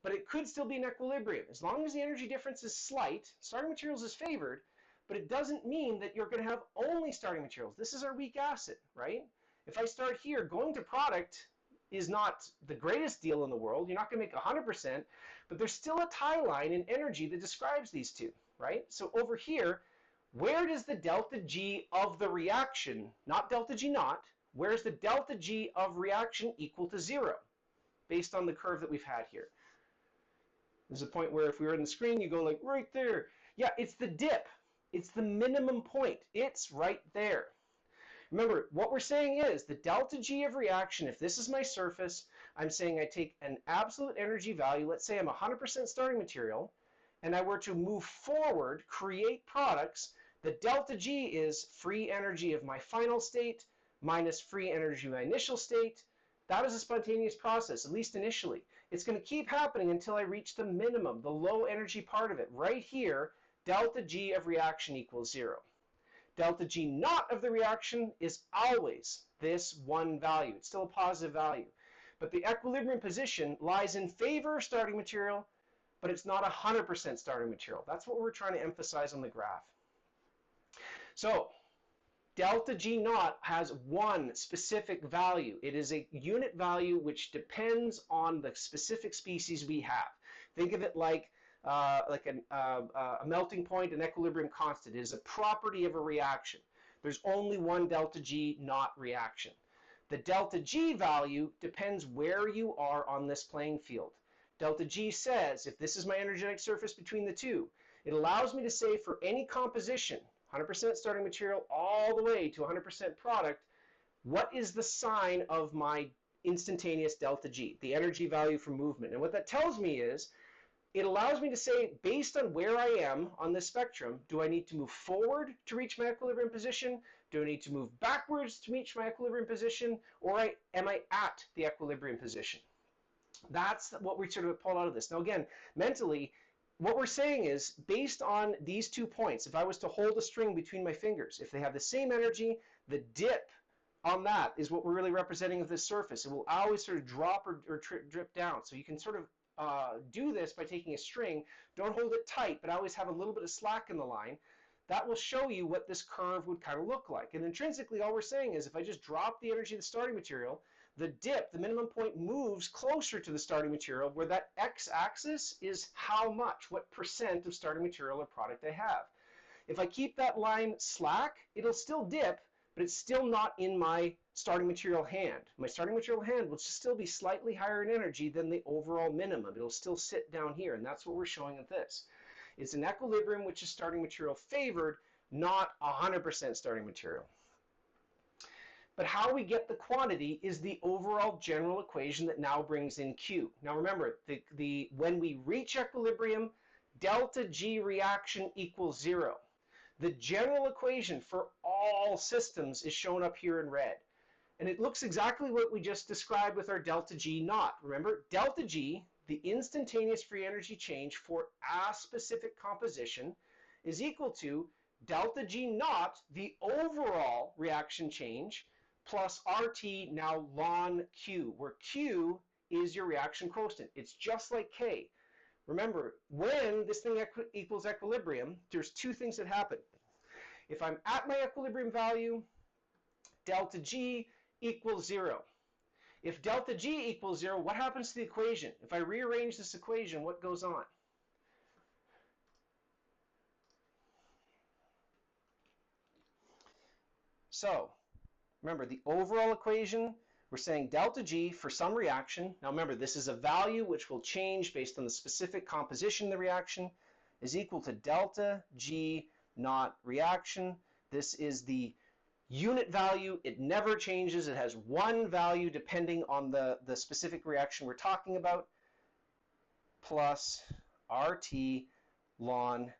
But it could still be in equilibrium. As long as the energy difference is slight, starting materials is favored, but it doesn't mean that you're going to have only starting materials. This is our weak acid, right? If I start here, going to product is not the greatest deal in the world. You're not going to make 100%, but there's still a tie line in energy that describes these two, right? So over here, where does the delta G of the reaction, not delta G naught, where's the delta G of reaction equal to 0, based on the curve that we've had here? There's a point where if we were on the screen, you go like right there. Yeah, it's the dip. It's the minimum point. It's right there. Remember, what we're saying is the delta G of reaction, if this is my surface, I'm saying I take an absolute energy value, let's say I'm 100% starting material, and I were to move forward, create products, the delta G is free energy of my final state minus free energy of my initial state. That is a spontaneous process, at least initially. It's going to keep happening until I reach the minimum, the low energy part of it. Right here, delta G of reaction equals 0. Delta G naught of the reaction is always this one value. It's still a positive value. But the equilibrium position lies in favor of starting material, but it's not 100% starting material. That's what we're trying to emphasize on the graph. So, delta G naught has one specific value. It is a unit value which depends on the specific species we have. Think of it like a melting point, an equilibrium constant. It is a property of a reaction. There's only one delta G naught reaction. The delta G value depends where you are on this playing field. Delta G says, if this is my energetic surface between the two, it allows me to say for any composition, 100% starting material all the way to 100% product, what is the sign of my instantaneous delta G, the energy value for movement. And what that tells me is, it allows me to say, based on where I am on this spectrum, do I need to move forward to reach my equilibrium position? Do I need to move backwards to reach my equilibrium position? Or am I at the equilibrium position? That's what we sort of pull out of this. Now again, mentally, what we're saying is, based on these 2 points, if I was to hold a string between my fingers, if they have the same energy, the dip on that is what we're really representing of this surface. It will always sort of drop or drip down. So you can sort of do this by taking a string. Don't hold it tight, but always have a little bit of slack in the line. That will show you what this curve would kind of look like. And intrinsically, all we're saying is if I just drop the energy of the starting material, the dip, the minimum point, moves closer to the starting material, where that x-axis is how much, what percent of starting material or product I have. If I keep that line slack, it'll still dip, but it's still not in my starting material hand. My starting material hand will still be slightly higher in energy than the overall minimum. It'll still sit down here, and that's what we're showing with this. It's an equilibrium which is starting material favored, not 100% starting material. But how we get the quantity is the overall general equation that now brings in Q. Now remember, when we reach equilibrium, delta G reaction equals 0. The general equation for all systems is shown up here in red. And it looks exactly what we just described with our delta G naught. Remember, delta G, the instantaneous free energy change for a specific composition, is equal to delta G naught, the overall reaction change, plus RT, now ln Q, where Q is your reaction quotient. It's just like K. Remember, when this thing equals equilibrium, there's two things that happen. If I'm at my equilibrium value, delta G equals 0. If delta G equals 0, what happens to the equation? If I rearrange this equation, what goes on? So, remember, the overall equation, we're saying delta G for some reaction. Now remember, this is a value which will change based on the specific composition of the reaction, is equal to delta G naught reaction. This is the unit value. It never changes. It has one value depending on the specific reaction we're talking about, plus RT ln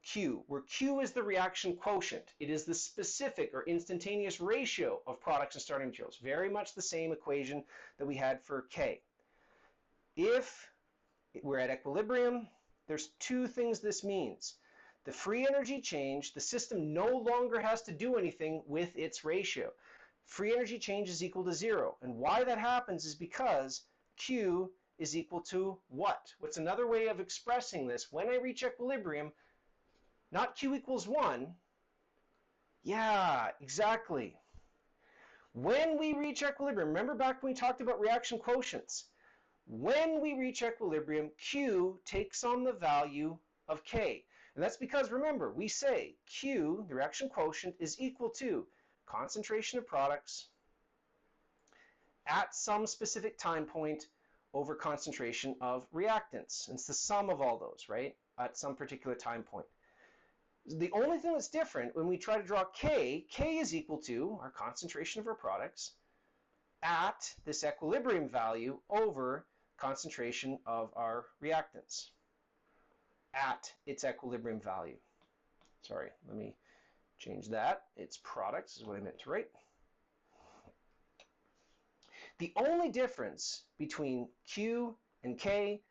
Q, where Q is the reaction quotient. It is the specific or instantaneous ratio of products and starting materials. Very much the same equation that we had for K. If we're at equilibrium, there's two things this means. The free energy change, the system no longer has to do anything with its ratio. Free energy change is equal to 0. And why that happens is because Q is equal to what? What's another way of expressing this? When I reach equilibrium, not Q equals 1. Yeah, exactly. When we reach equilibrium, remember back when we talked about reaction quotients, when we reach equilibrium, Q takes on the value of K. And that's because, remember, we say Q, the reaction quotient, is equal to concentration of products at some specific time point over concentration of reactants. And it's the sum of all those, right, at some particular time point. The only thing that's different when we try to draw K, K is equal to our concentration of our products at this equilibrium value over concentration of our reactants at its equilibrium value. Sorry, let me change that. It's products is what I meant to write. The only difference between Q and K,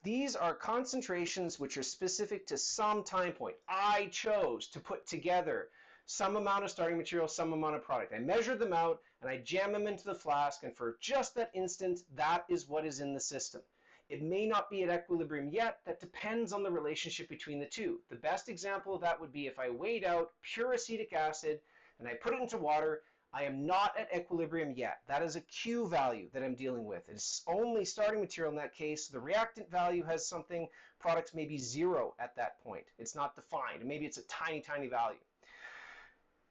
these are concentrations which are specific to some time point. I chose to put together some amount of starting material, some amount of product. I measured them out and I jam them into the flask, and for just that instant, that is what is in the system. It may not be at equilibrium yet. That depends on the relationship between the two. The best example of that would be if I weighed out pure acetic acid and I put it into water. I am not at equilibrium yet. That is a Q value that I'm dealing with. It's only starting material in that case. The reactant value has something, products may be 0 at that point. It's not defined. Maybe it's a tiny, tiny value.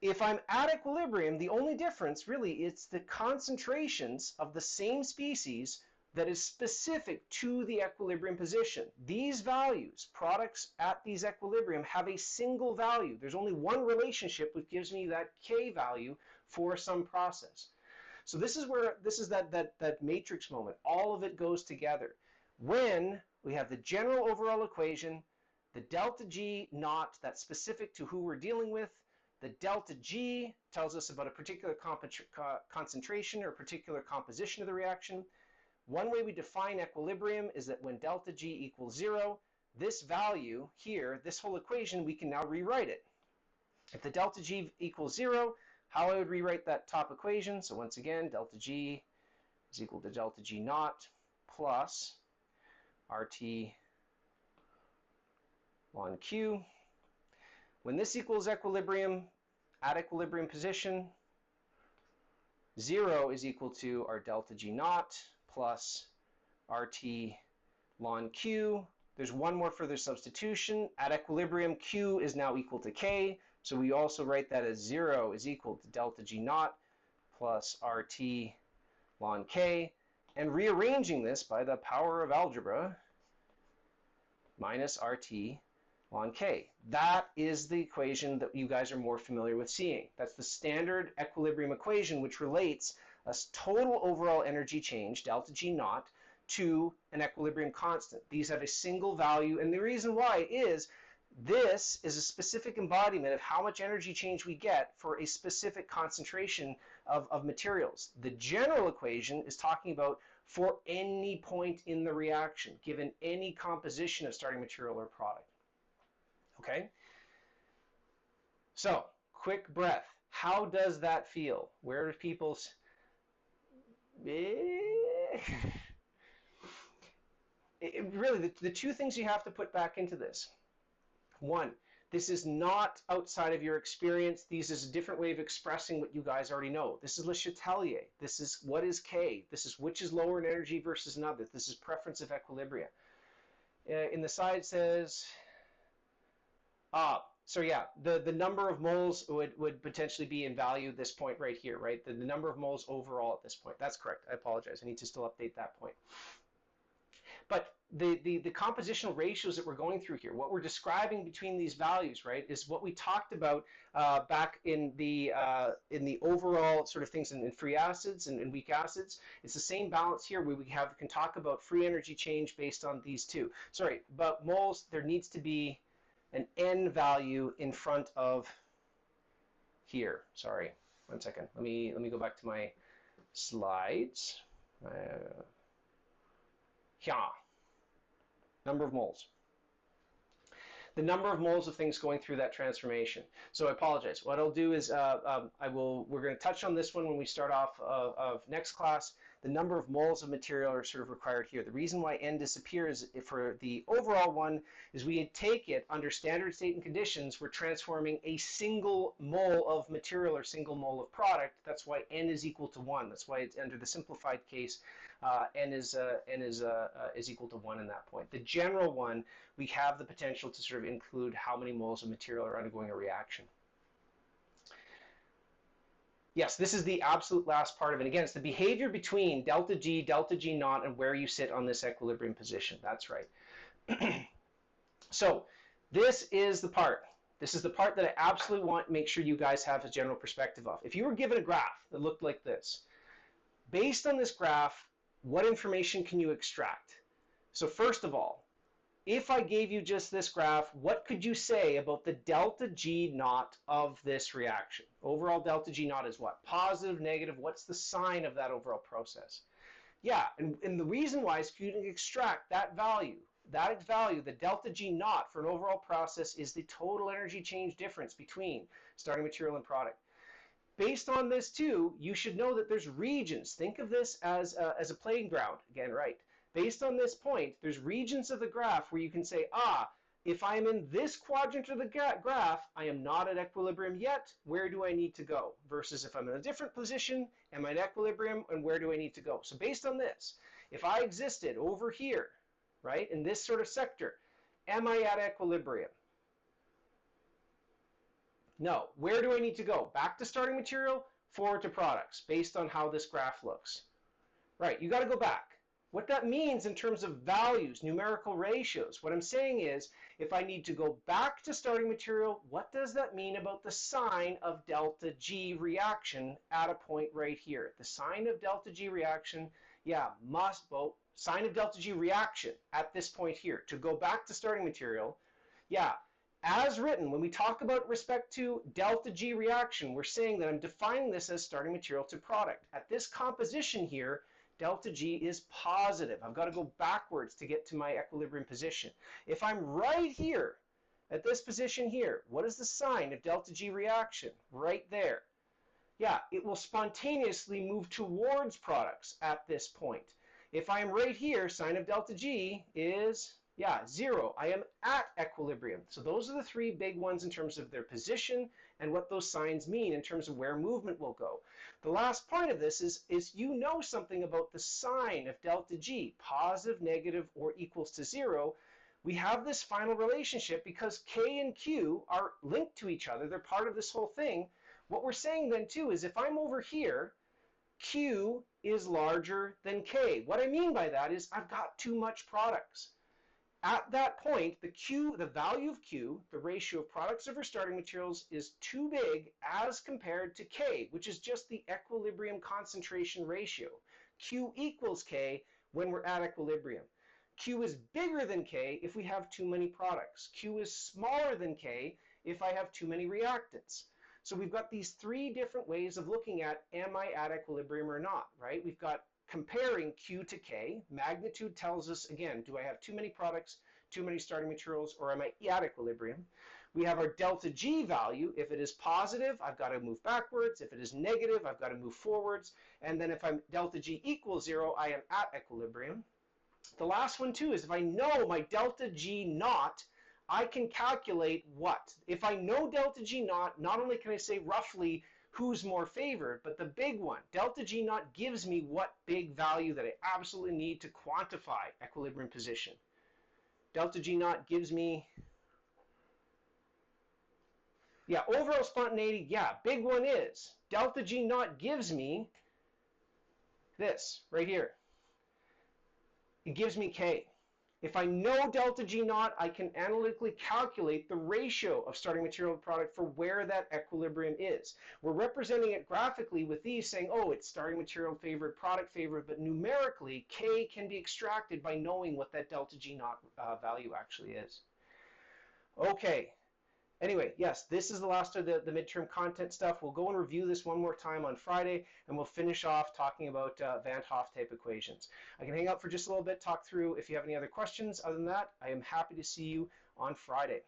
If I'm at equilibrium, the only difference really is the concentrations of the same species that is specific to the equilibrium position. These values, products at these equilibrium, have a single value. There's only one relationship which gives me that K value for some process. So this is that matrix moment. All of it goes together. When we have the general overall equation, the delta G naught, that's specific to who we're dealing with. The delta G tells us about a particular concentration or a particular composition of the reaction. One way we define equilibrium is that when delta G equals 0, this value here, this whole equation, we can now rewrite it. If the delta G equals 0, how I would rewrite that top equation, so once again, delta G is equal to delta G naught plus RT ln Q. When this equals equilibrium, at equilibrium position, 0 is equal to our delta G naught plus RT ln Q. There's one more further substitution. At equilibrium, Q is now equal to K. So we also write that as 0 is equal to delta G naught plus RT ln K. And rearranging this by the power of algebra, minus RT ln K. That is the equation that you guys are more familiar with seeing. That's the standard equilibrium equation, which relates a total overall energy change, delta G naught, to an equilibrium constant. These have a single value, and the reason why is this is a specific embodiment of how much energy change we get for a specific concentration of materials. The general equation is talking about for any point in the reaction, given any composition of starting material or product. Okay? So, quick breath. How does that feel? Where are people's... Really, the two things you have to put back into this. One, this is not outside of your experience. This is a different way of expressing what you guys already know. This is Le Chatelier. This is what is K. This is which is lower in energy versus another. This is preference of equilibrium. In the side says, so yeah, the number of moles would potentially be in value at this point right here, right? The number of moles overall at this point. That's correct. I apologize. I need to still update that point. But the compositional ratios that we're going through here, what we're describing between these values, right, is what we talked about back in the overall sort of things in free acids and weak acids. It's the same balance here where we can talk about free energy change based on these two. Sorry, but moles, there needs to be an N value in front of here. Sorry, 1 second. Let me go back to my slides. Yeah. Number of moles. The number of moles of things going through that transformation. So I apologize. What I'll do is we're going to touch on this one when we start off of next class. The number of moles of material are sort of required here. The reason why N disappears for the overall one is we take it under standard state and conditions. We're transforming a single mole of material or single mole of product. That's why N is equal to 1. That's why it's under the simplified case. N is equal to 1 in that point. The general one, we have the potential to sort of include how many moles of material are undergoing a reaction. Yes, this is the absolute last part of it. Again, it's the behavior between delta G naught, and where you sit on this equilibrium position. That's right. So this is the part. This is the part that I absolutely want to make sure you guys have a general perspective of. If you were given a graph that looked like this, based on this graph, what information can you extract? So first of all, if I gave you just this graph, what could you say about the delta G naught of this reaction? Overall delta G naught is what? Positive, negative, what's the sign of that overall process? Yeah, and the reason why is if you can extract that value, the delta G naught for an overall process is the total energy change difference between starting material and product. Based on this too, you should know that there's regions. Think of this as a playing ground, again, right? Based on this point, there's regions of the graph where you can say, if I'm in this quadrant of the graph, I am not at equilibrium yet. Where do I need to go? Versus if I'm in a different position, am I at equilibrium, and where do I need to go? So based on this, if I existed over here, right, in this sort of sector, am I at equilibrium? No. Where do I need to go? Back to starting material, forward to products, based on how this graph looks. Right, you got to go back. What that means in terms of values, numerical ratios, what I'm saying is, if I need to go back to starting material, what does that mean about the sign of delta G reaction at a point right here? The sign of delta G reaction, yeah, sign of delta G reaction at this point here. To go back to starting material, yeah, as written, when we talk about respect to delta G reaction, we're saying that I'm defining this as starting material to product. At this composition here, delta G is positive. I've got to go backwards to get to my equilibrium position. If I'm right here, at this position here, what is the sign of delta G reaction? Right there. Yeah, it will spontaneously move towards products at this point. If I'm right here, sign of delta G is, yeah, 0. I am at equilibrium. So those are the three big ones in terms of their position and what those signs mean in terms of where movement will go. The last point of this is you know something about the sign of delta G, positive, negative, or equals to 0. We have this final relationship because K and Q are linked to each other. They're part of this whole thing. What we're saying then too is if I'm over here, Q is larger than K. What I mean by that is I've got too much products. At that point, the value of Q, the ratio of products over starting materials, is too big as compared to K, which is just the equilibrium concentration ratio. Q equals K when we're at equilibrium. Q is bigger than K if we have too many products. Q is smaller than K if I have too many reactants. So we've got these three different ways of looking at, am I at equilibrium or not, right? We've got comparing Q to K. Magnitude tells us, again, do I have too many products, too many starting materials, or am I at equilibrium? We have our delta G value. If it is positive, I've got to move backwards. If it is negative, I've got to move forwards. And then if I'm delta G equals 0, I am at equilibrium. The last one too is if I know my delta G naught, I can calculate what? If I know delta G naught, not only can I say roughly who's more favored, but the big one, delta G naught gives me what big value that I absolutely need to quantify equilibrium position. Delta G naught gives me, yeah, overall spontaneity, yeah, big one is. Delta G naught gives me this right here. It gives me K. If I know delta G naught, I can analytically calculate the ratio of starting material to product for where that equilibrium is. We're representing it graphically with these saying, oh, it's starting material favored, product favored, but numerically, K can be extracted by knowing what that delta G naught value actually is. Okay. Anyway, yes, this is the last of the midterm content stuff. We'll go and review this one more time on Friday, and we'll finish off talking about Van 't Hoff type equations. I can hang out for just a little bit, talk through if you have any other questions. Other than that, I am happy to see you on Friday.